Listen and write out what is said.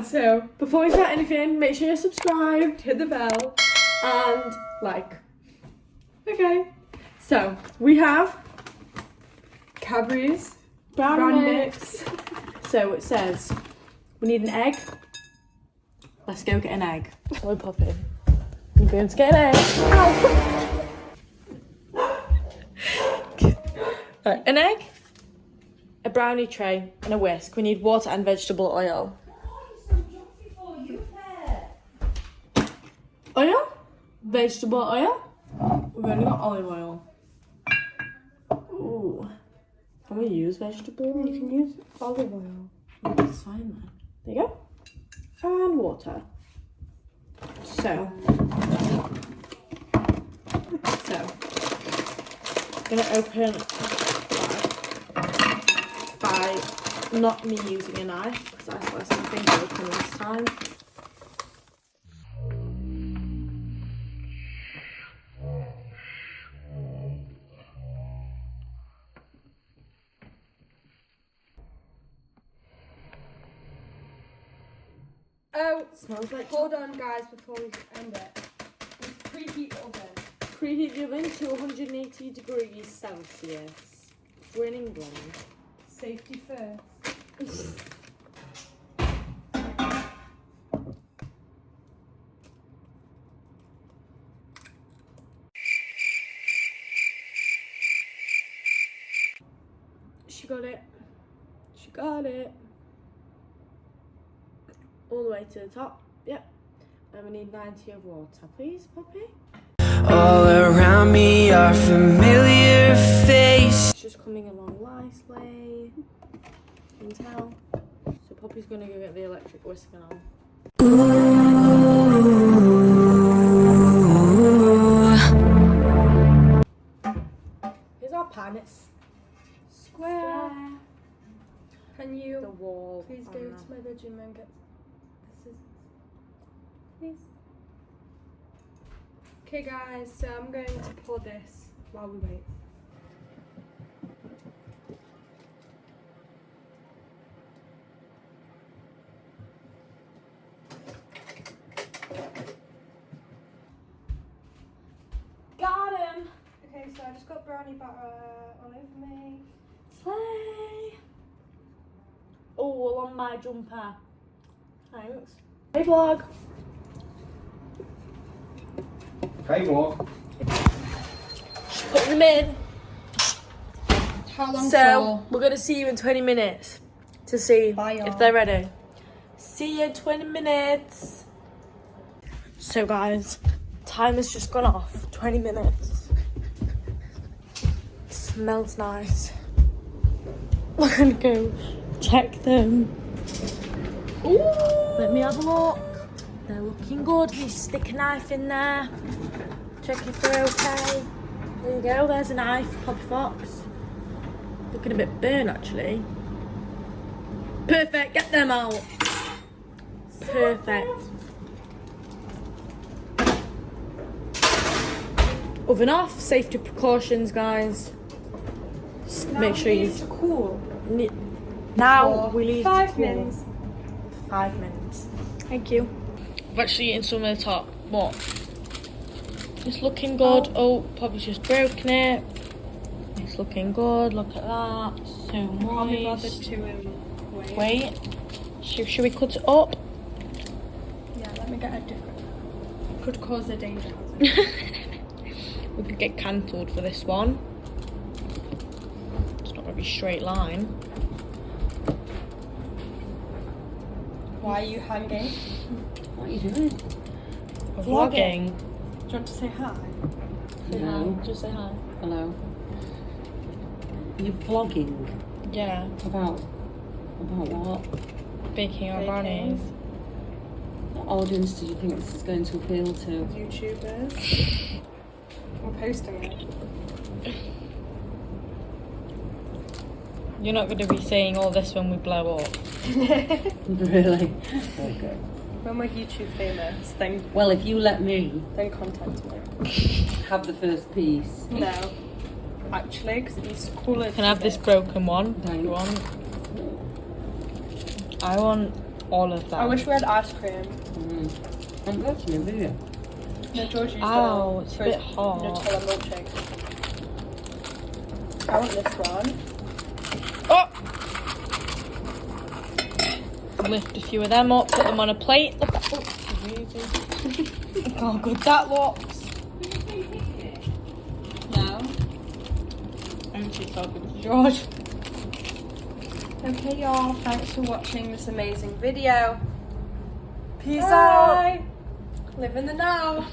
So before we start anything, make sure you're subscribed, hit the bell, and like. Okay. So we have Cadbury's brownie mix. So it says we need an egg. Let's go get an egg. We're popping. I'm going to get an egg. Ow! Right, an egg, a brownie tray, and a whisk. We need water and vegetable oil. Oil? Vegetable oil? We've only got olive oil. Ooh. Can we use vegetable? You can use olive oil. Oh, that's fine then. There you go. And water. So. I'm gonna open by not me using a knife because I sliced something open last time. Oh, smells like. Hold on, guys, before we end it. Preheat the oven. Preheat the oven to 180 degrees Celsius. We're in England. Safety first. She got it. She got it. All the way to the top. Yep. And we need 90 of water, please, Poppy. All around me are familiar faces. It's just coming along nicely. You can tell. So Poppy's gonna go get the electric whisker now. Here's our pan. It's Square. Can you the wall. please go to my bedroom and get the scissors? Please. Okay, guys, so I'm going to pour this while we wait. Got him. Okay, so I just got brownie batter all over me. Slay. All on my jumper. Thanks. Hey vlog. Hey, what? Put them in. How long So we're gonna see you in 20 minutes to see Bye, y'all. if they're ready. See you in 20 minutes. So guys, time has just gone off. 20 minutes. Smells nice. We're gonna go check them. Ooh. Let me have a look. They're looking good. You stick a knife in there. Check if they're okay. There you go. There's a knife. Pop Fox. Looking a bit burnt actually. Perfect. Get them out. Perfect. Oven off. Safety precautions, guys. Just make sure you. to cool. Now we leave 5 to cool. minutes. 5 minutes. Thank you. I've actually eaten some of the top. What? It's looking good. Oh, Poppy's just broken it. It's looking good. Look at that. So Can't be bothered moist. to Wait. Should we cut it up? Yeah, let me get a different. Could cause a danger hazard. We could get cancelled for this one. It's not going to be straight line. Why are you hanging? What are you doing? We're Vlogging. vlogging. Do you want to say hi? Say No. hi. Just say hi. Hello. You're vlogging Yeah. about what? Baking our Baking. brownies. What audience do you think this is going to appeal to? YouTubers. I'm posting it. You're not going to be saying all this when we blow up. Really? Okay. When we're YouTube famous, then Well, if you let me contact me. have the first piece. No. actually, because it needs to cool it. Can I have this broken one? Thanks. You want? I want all of that. I wish we had ice cream. I'm watching a video. No, George used Ow, it it's a for bit his hot. Nutella milkshake. I want this one. Oh! Lift a few of them up, put them on a plate. Look how good that looks. No. And she's talking to George. Okay, y'all. Thanks for watching this amazing video. Peace out. Bye. Live in the now.